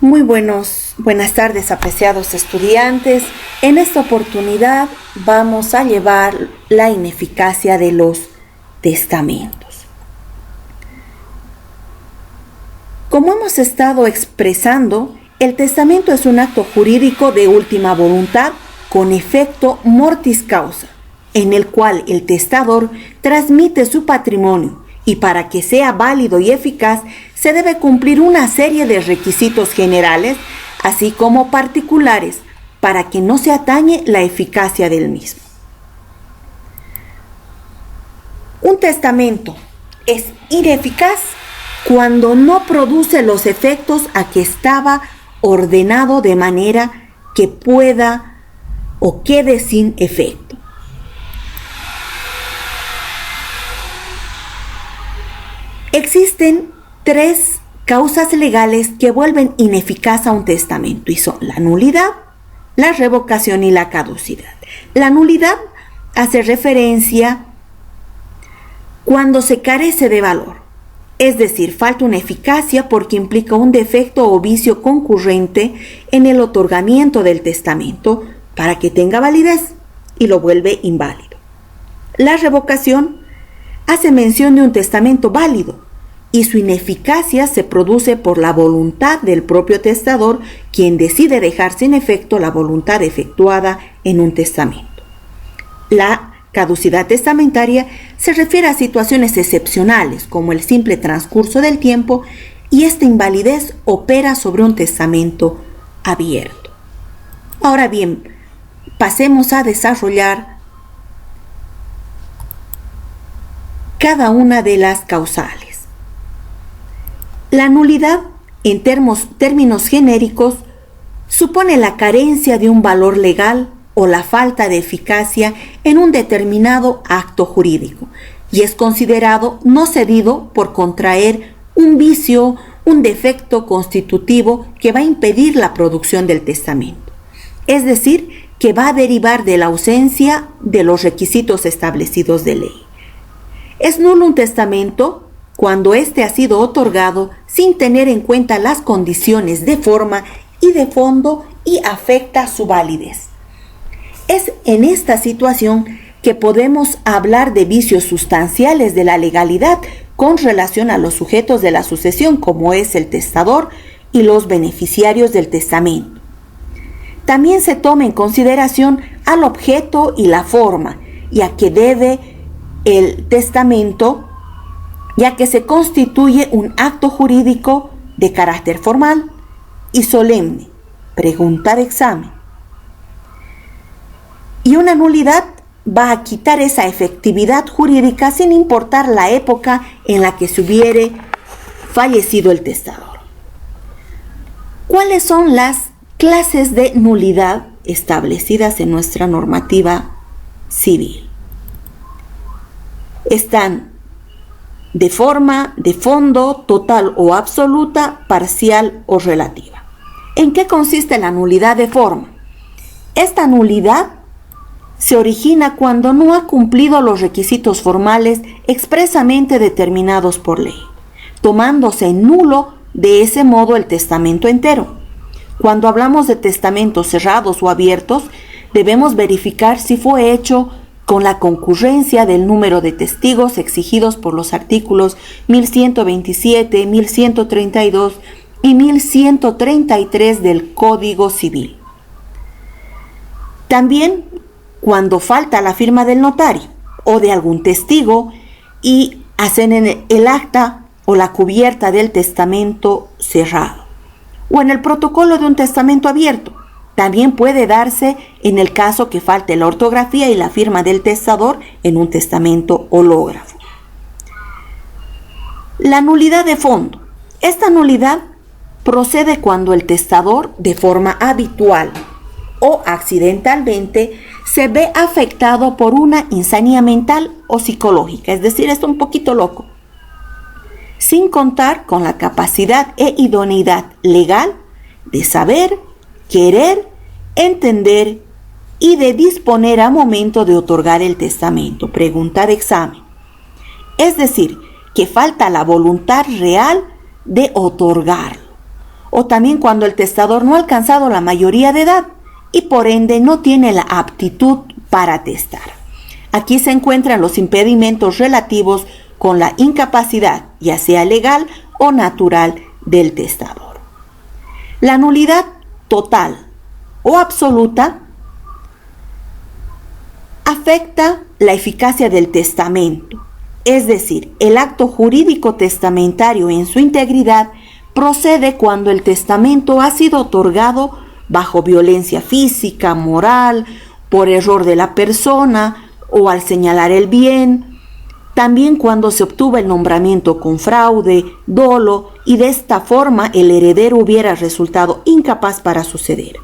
Buenas tardes, apreciados estudiantes. En esta oportunidad vamos a llevar la ineficacia de los testamentos. Como hemos estado expresando, el testamento es un acto jurídico de última voluntad con efecto mortis causa, en el cual el testador transmite su patrimonio y para que sea válido y eficaz se debe cumplir una serie de requisitos generales, así como particulares, para que no se atañe la eficacia del mismo. Un testamento es ineficaz cuando no produce los efectos a que estaba ordenado de manera que pueda o quede sin efecto. Existen tres causas legales que vuelven ineficaz a un testamento y son la nulidad, la revocación y la caducidad. La nulidad hace referencia cuando se carece de valor, es decir, falta una eficacia porque implica un defecto o vicio concurrente en el otorgamiento del testamento para que tenga validez y lo vuelve inválido. La revocación hace mención de un testamento válido y su ineficacia se produce por la voluntad del propio testador, quien decide dejar sin efecto la voluntad efectuada en un testamento. La caducidad testamentaria se refiere a situaciones excepcionales como el simple transcurso del tiempo y esta invalidez opera sobre un testamento abierto. Ahora bien, pasemos a desarrollar cada una de las causales. La nulidad, en términos genéricos, supone la carencia de un valor legal o la falta de eficacia en un determinado acto jurídico y es considerado no cedido por contraer un vicio, un defecto constitutivo que va a impedir la producción del testamento. Es decir, que va a derivar de la ausencia de los requisitos establecidos de ley. Es nulo un testamento cuando éste ha sido otorgado sin tener en cuenta las condiciones de forma y de fondo y afecta su validez. Es en esta situación que podemos hablar de vicios sustanciales de la legalidad con relación a los sujetos de la sucesión, como es el testador y los beneficiarios del testamento. También se toma en consideración al objeto y la forma, y a qué debe el testamento, ya que se constituye un acto jurídico de carácter formal y solemne, pregunta de examen. Y una nulidad va a quitar esa efectividad jurídica sin importar la época en la que se hubiere fallecido el testador. ¿Cuáles son las clases de nulidad establecidas en nuestra normativa civil? Están de forma, de fondo, total o absoluta, parcial o relativa. ¿En qué consiste la nulidad de forma? Esta nulidad se origina cuando no ha cumplido los requisitos formales expresamente determinados por ley, tomándose nulo de ese modo el testamento entero. Cuando hablamos de testamentos cerrados o abiertos, debemos verificar si fue hecho con la concurrencia del número de testigos exigidos por los artículos 1127, 1132 y 1133 del Código Civil. También cuando falta la firma del notario o de algún testigo y hacen en el acta o la cubierta del testamento cerrado, o en el protocolo de un testamento abierto. También puede darse en el caso que falte la ortografía y la firma del testador en un testamento hológrafo. La nulidad de fondo. Esta nulidad procede cuando el testador, de forma habitual o accidentalmente, se ve afectado por una insanía mental o psicológica, es decir, es un poquito loco, sin contar con la capacidad e idoneidad legal de saber, querer, entender y de disponer a momento de otorgar el testamento, pregunta de examen. Es decir, que falta la voluntad real de otorgarlo o también cuando el testador no ha alcanzado la mayoría de edad y por ende no tiene la aptitud para testar. Aquí se encuentran los impedimentos relativos con la incapacidad, ya sea legal o natural, del testador. La nulidad total o absoluta afecta la eficacia del testamento, es decir, el acto jurídico testamentario en su integridad procede cuando el testamento ha sido otorgado bajo violencia física, moral, por error de la persona o al señalar el bien, también cuando se obtuvo el nombramiento con fraude, dolo y de esta forma el heredero hubiera resultado incapaz para suceder.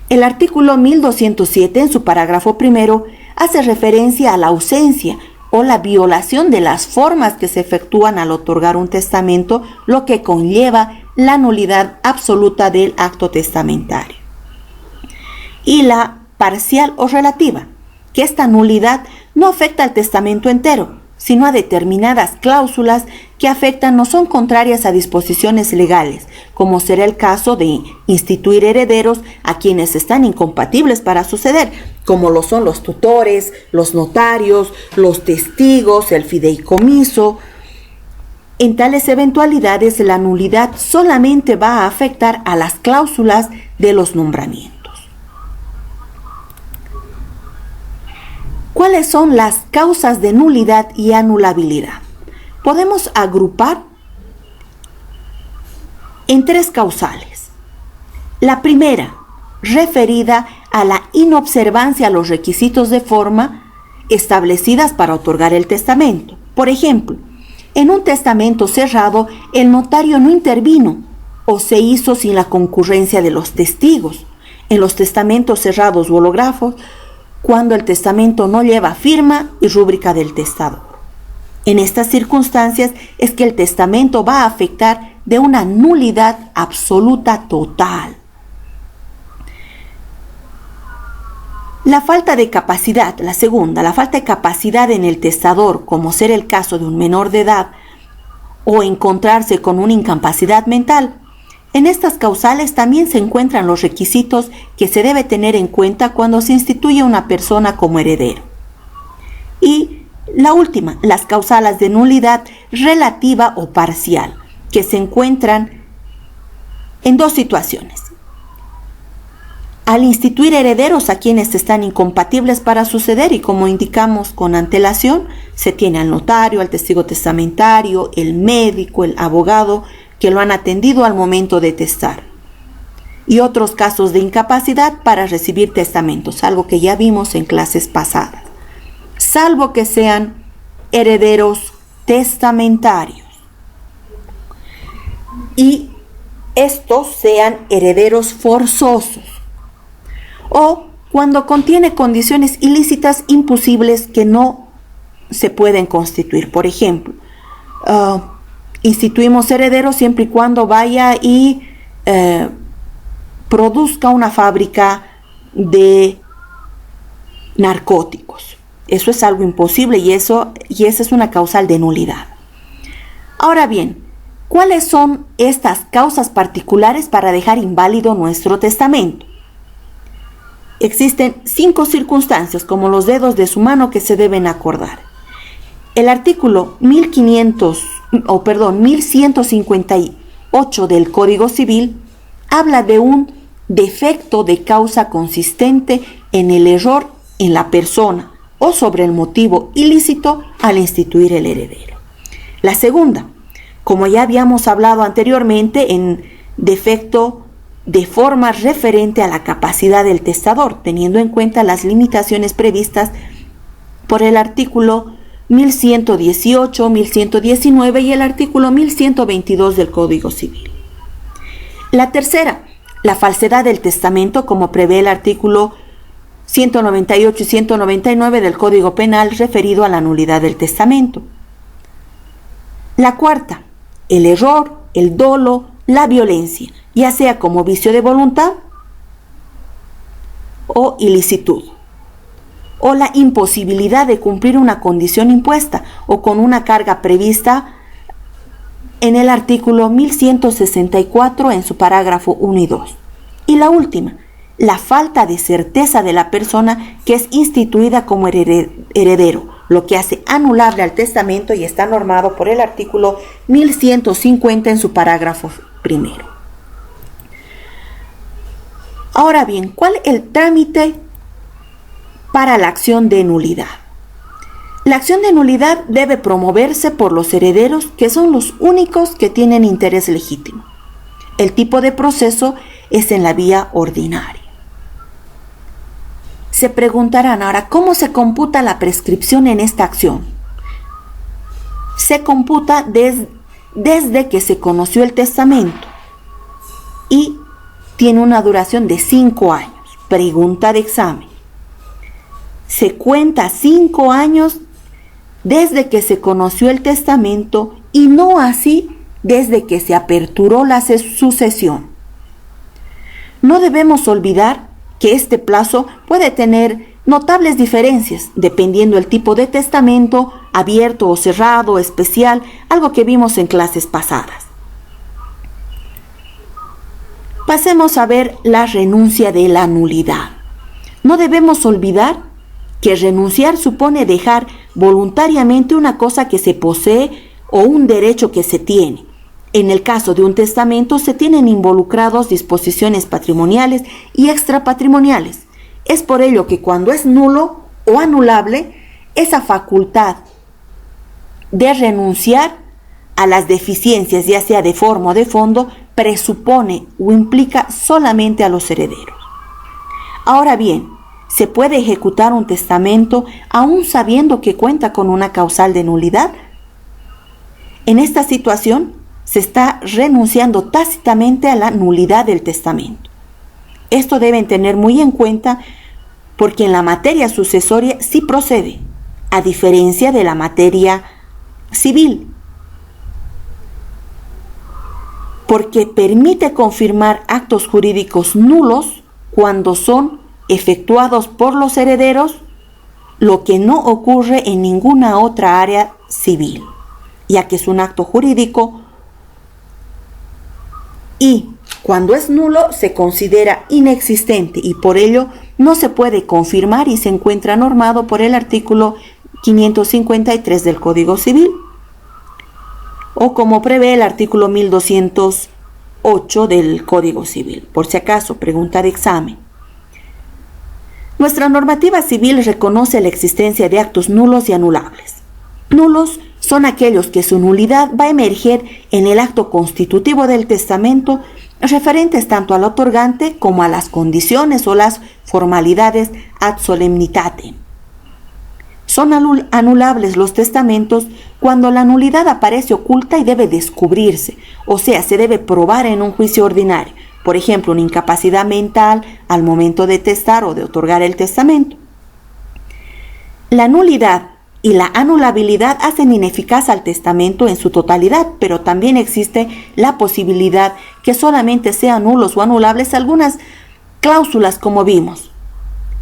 El artículo 1207 en su parágrafo primero hace referencia a la ausencia o la violación de las formas que se efectúan al otorgar un testamento, lo que conlleva la nulidad absoluta del acto testamentario. Y la parcial o relativa, que esta nulidad no afecta al testamento entero, sino a determinadas cláusulas que afectan o son contrarias a disposiciones legales, como será el caso de instituir herederos a quienes están incompatibles para suceder, como lo son los tutores, los notarios, los testigos, el fideicomiso. En tales eventualidades, la nulidad solamente va a afectar a las cláusulas de los nombramientos. ¿Cuáles son las causas de nulidad y anulabilidad? Podemos agrupar en tres causales. La primera, referida a la inobservancia a los requisitos de forma establecidas para otorgar el testamento. Por ejemplo, en un testamento cerrado, el notario no intervino o se hizo sin la concurrencia de los testigos. En los testamentos cerrados u hológrafos, cuando el testamento no lleva firma y rúbrica del testador. En estas circunstancias es que el testamento va a afectar de una nulidad absoluta total. La falta de capacidad, la segunda, la falta de capacidad en el testador, como ser el caso de un menor de edad o encontrarse con una incapacidad mental. En estas causales también se encuentran los requisitos que se debe tener en cuenta cuando se instituye una persona como heredero. Y la última, las causales de nulidad relativa o parcial, que se encuentran en dos situaciones. Al instituir herederos a quienes están incompatibles para suceder y como indicamos con antelación, se tiene al notario, al testigo testamentario, el médico, el abogado, que lo han atendido al momento de testar, y otros casos de incapacidad para recibir testamentos, algo que ya vimos en clases pasadas, salvo que sean herederos testamentarios y estos sean herederos forzosos, o cuando contiene condiciones ilícitas imposibles que no se pueden constituir. Por ejemplo, instituimos herederos siempre y cuando vaya y produzca una fábrica de narcóticos. Eso es algo imposible y esa es una causal de nulidad. Ahora bien, ¿cuáles son estas causas particulares para dejar inválido nuestro testamento? Existen 5 circunstancias como los dedos de su mano que se deben acordar. El artículo 1158 del Código Civil habla de un defecto de causa consistente en el error en la persona o sobre el motivo ilícito al instituir el heredero. La segunda, como ya habíamos hablado anteriormente, en defecto de forma referente a la capacidad del testador, teniendo en cuenta las limitaciones previstas por el artículo 1118, 1119 y el artículo 1122 del Código Civil. La tercera, la falsedad del testamento, como prevé el artículo 198 y 199 del Código Penal referido a la nulidad del testamento. La cuarta, el error, el dolo, la violencia, ya sea como vicio de voluntad o ilicitud, o la imposibilidad de cumplir una condición impuesta o con una carga prevista en el artículo 1164 en su parágrafo 1 y 2. Y la última, la falta de certeza de la persona que es instituida como heredero, lo que hace anulable al testamento y está normado por el artículo 1150 en su parágrafo 1. Ahora bien, ¿cuál es el trámite para la acción de nulidad? La acción de nulidad debe promoverse por los herederos, que son los únicos que tienen interés legítimo. El tipo de proceso es en la vía ordinaria. Se preguntarán ahora, ¿cómo se computa la prescripción en esta acción? Se computa desde que se conoció el testamento y tiene una duración de 5 años. Pregunta de examen. Se cuenta 5 años desde que se conoció el testamento y no así desde que se aperturó la sucesión. No debemos olvidar que este plazo puede tener notables diferencias dependiendo del tipo de testamento, abierto o cerrado, especial, algo que vimos en clases pasadas. Pasemos a ver la renuncia de la nulidad. No debemos olvidar que renunciar supone dejar voluntariamente una cosa que se posee o un derecho que se tiene. En el caso de un testamento se tienen involucrados disposiciones patrimoniales y extrapatrimoniales. Es por ello que cuando es nulo o anulable, esa facultad de renunciar a las deficiencias, ya sea de forma o de fondo, presupone o implica solamente a los herederos. Ahora bien, ¿se puede ejecutar un testamento aún sabiendo que cuenta con una causal de nulidad? En esta situación, se está renunciando tácitamente a la nulidad del testamento. Esto deben tener muy en cuenta porque en la materia sucesoria sí procede, a diferencia de la materia civil, porque permite confirmar actos jurídicos nulos cuando son efectuados por los herederos, lo que no ocurre en ninguna otra área civil, ya que es un acto jurídico y cuando es nulo se considera inexistente y por ello no se puede confirmar y se encuentra normado por el artículo 553 del Código Civil o como prevé el artículo 1208 del Código Civil. Por si acaso, pregunta de examen. Nuestra normativa civil reconoce la existencia de actos nulos y anulables. Nulos son aquellos que su nulidad va a emerger en el acto constitutivo del testamento, referentes tanto al otorgante como a las condiciones o las formalidades ad solemnitatem. Son anulables los testamentos cuando la nulidad aparece oculta y debe descubrirse, o sea, se debe probar en un juicio ordinario, por ejemplo, una incapacidad mental al momento de testar o de otorgar el testamento. La nulidad y la anulabilidad hacen ineficaz al testamento en su totalidad, pero también existe la posibilidad que solamente sean nulos o anulables algunas cláusulas como vimos.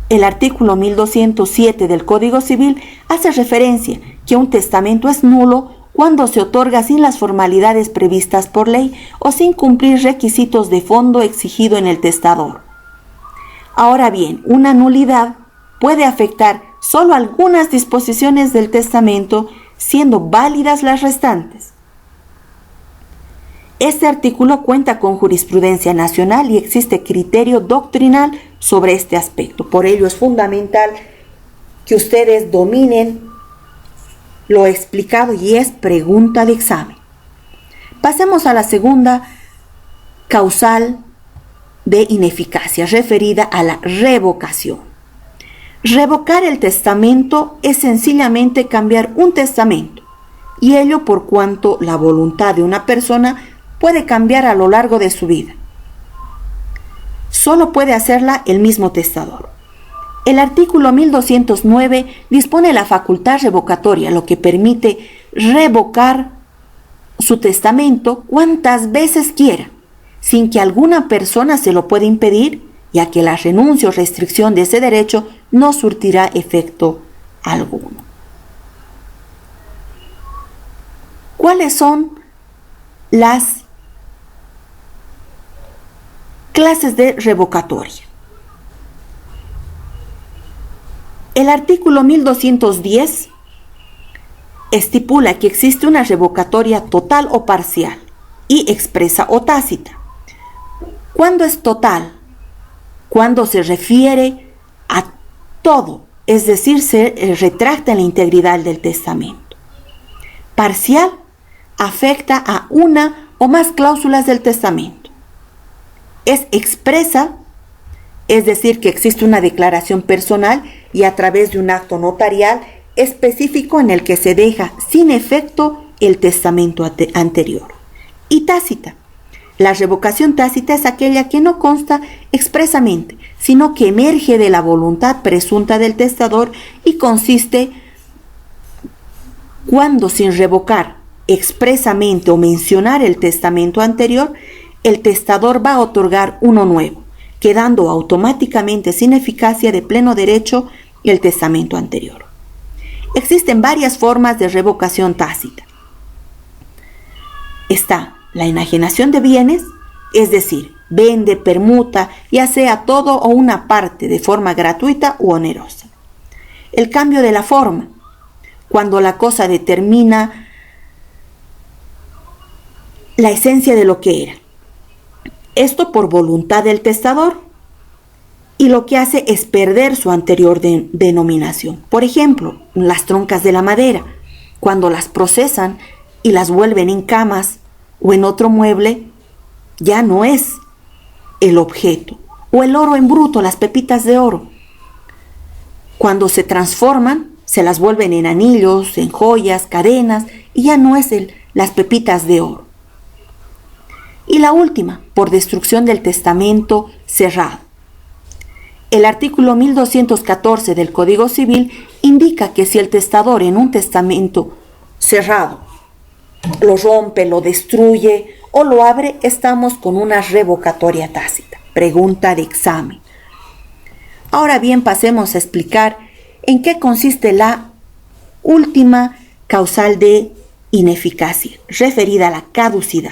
El artículo 1207 del Código Civil hace referencia que un testamento es nulo cuando se otorga sin las formalidades previstas por ley o sin cumplir requisitos de fondo exigido en el testador. Ahora bien, una nulidad puede afectar solo algunas disposiciones del testamento, siendo válidas las restantes. Este artículo cuenta con jurisprudencia nacional y existe criterio doctrinal sobre este aspecto. Por ello es fundamental que ustedes dominen lo explicado y es pregunta de examen. Pasemos a la segunda causal de ineficacia, referida a la revocación. Revocar el testamento es sencillamente cambiar un testamento, y ello por cuanto la voluntad de una persona puede cambiar a lo largo de su vida. Solo puede hacerla el mismo testador. El artículo 1209 dispone la facultad revocatoria, lo que permite revocar su testamento cuantas veces quiera, sin que alguna persona se lo pueda impedir, ya que la renuncia o restricción de ese derecho no surtirá efecto alguno. ¿Cuáles son las clases de revocatoria. El artículo 1210 estipula que existe una revocatoria total o parcial y expresa o tácita. ¿Cuándo es total? Cuando se refiere a todo, es decir, se retracta la integridad del testamento. Parcial afecta a una o más cláusulas del testamento. Es expresa, es decir, que existe una declaración personal y a través de un acto notarial específico en el que se deja sin efecto el testamento anterior. Y tácita. La revocación tácita es aquella que no consta expresamente, sino que emerge de la voluntad presunta del testador y consiste cuando, sin revocar expresamente o mencionar el testamento anterior, el testador va a otorgar uno nuevo, quedando automáticamente sin eficacia de pleno derecho el testamento anterior. Existen varias formas de revocación tácita. Está la enajenación de bienes, es decir, vende, permuta, ya sea todo o una parte de forma gratuita u onerosa. El cambio de la forma, cuando la cosa determina la esencia de lo que era. Esto por voluntad del testador y lo que hace es perder su anterior denominación. Por ejemplo, las troncas de la madera, cuando las procesan y las vuelven en camas o en otro mueble, ya no es el objeto. O el oro en bruto, las pepitas de oro. Cuando se transforman, se las vuelven en anillos, en joyas, cadenas, y ya no es las pepitas de oro. Y la última, por destrucción del testamento cerrado. El artículo 1214 del Código Civil indica que si el testador en un testamento cerrado lo rompe, lo destruye o lo abre, estamos con una revocatoria tácita. Pregunta de examen. Ahora bien, pasemos a explicar en qué consiste la última causal de ineficacia, referida a la caducidad.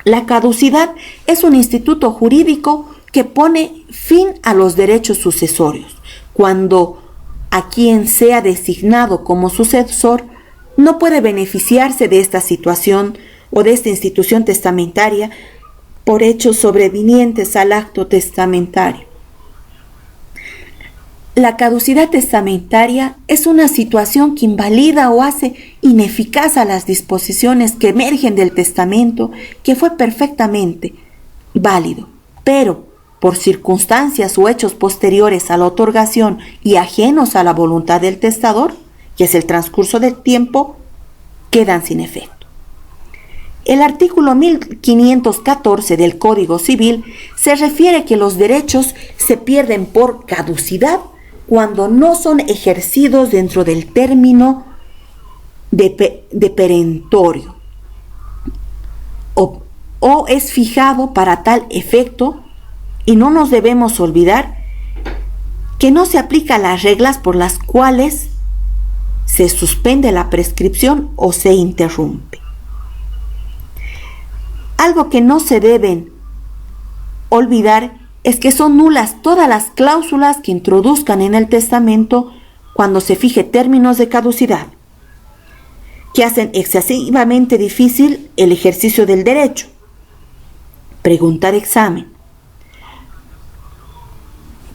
La caducidad es un instituto jurídico que pone fin a los derechos sucesorios, cuando a quien sea designado como sucesor no puede beneficiarse de esta situación o de esta institución testamentaria por hechos sobrevinientes al acto testamentario. La caducidad testamentaria es una situación que invalida o hace ineficaz a las disposiciones que emergen del testamento que fue perfectamente válido, pero por circunstancias o hechos posteriores a la otorgación y ajenos a la voluntad del testador, que es el transcurso del tiempo, quedan sin efecto. El artículo 1514 del Código Civil se refiere que los derechos se pierden por caducidad cuando no son ejercidos dentro del término de perentorio o es fijado para tal efecto, y no nos debemos olvidar que no se aplican las reglas por las cuales se suspende la prescripción o se interrumpe. Algo que no se deben olvidar es que son nulas todas las cláusulas que introduzcan en el testamento cuando se fije términos de caducidad, que hacen excesivamente difícil el ejercicio del derecho. Pregunta de examen.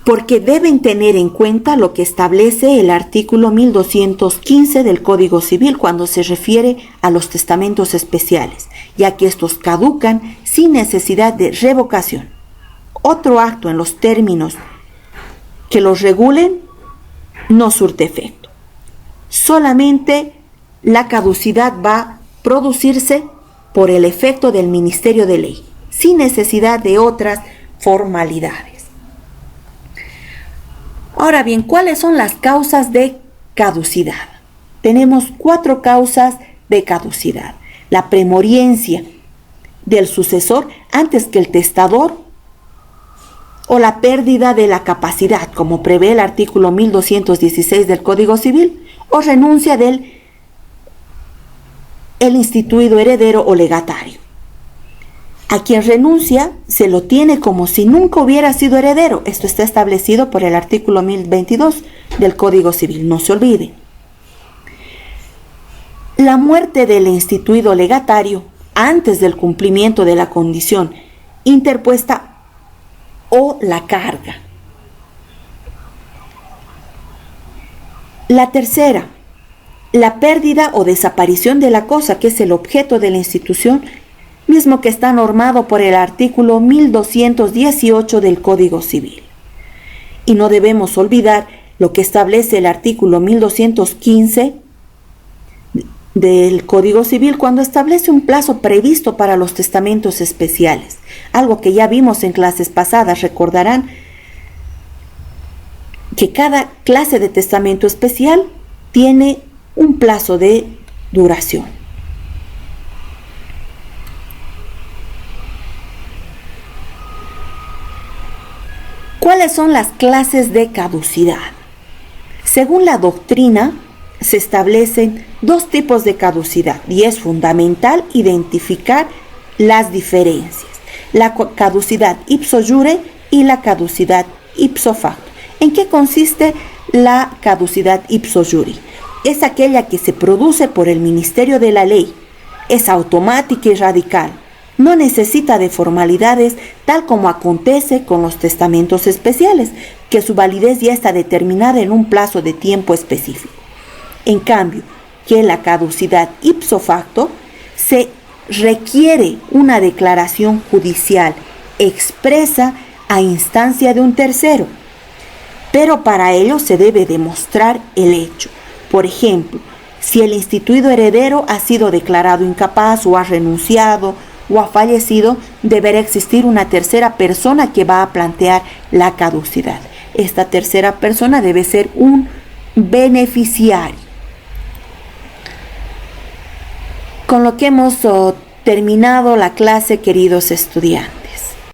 Porque deben tener en cuenta lo que establece el artículo 1215 del Código Civil cuando se refiere a los testamentos especiales, ya que estos caducan sin necesidad de revocación. Otro acto en los términos que los regulen no surte efecto. Solamente la caducidad va a producirse por el efecto del Ministerio de Ley, sin necesidad de otras formalidades. Ahora bien, ¿cuáles son las causas de caducidad? Tenemos 4 causas de caducidad. La premoriencia del sucesor antes que el testador o la pérdida de la capacidad, como prevé el artículo 1216 del Código Civil, o renuncia del instituido heredero o legatario. A quien renuncia se lo tiene como si nunca hubiera sido heredero. Esto está establecido por el artículo 1022 del Código Civil, no se olvide. La muerte del instituido legatario antes del cumplimiento de la condición interpuesta o la carga. La tercera, la pérdida o desaparición de la cosa que es el objeto de la institución, mismo que está normado por el artículo 1218 del Código Civil. Y no debemos olvidar lo que establece el artículo 1215 del Código Civil cuando establece un plazo previsto para los testamentos especiales, algo que ya vimos en clases pasadas. Recordarán que cada clase de testamento especial tiene un plazo de duración. ¿Cuáles son las clases de caducidad? Según la doctrina, se establecen dos tipos de caducidad y es fundamental identificar las diferencias: la caducidad ipso iure y la caducidad ipso facto. ¿En qué consiste la caducidad ipso iure? Es aquella que se produce por el Ministerio de la Ley, es automática y radical, no necesita de formalidades, tal como acontece con los testamentos especiales, que su validez ya está determinada en un plazo de tiempo específico. En cambio, que la caducidad ipso facto se requiere una declaración judicial expresa a instancia de un tercero, pero para ello se debe demostrar el hecho. Por ejemplo, si el instituido heredero ha sido declarado incapaz o ha renunciado o ha fallecido, deberá existir una tercera persona que va a plantear la caducidad. Esta tercera persona debe ser un beneficiario. Con lo que hemos terminado la clase, queridos estudiantes.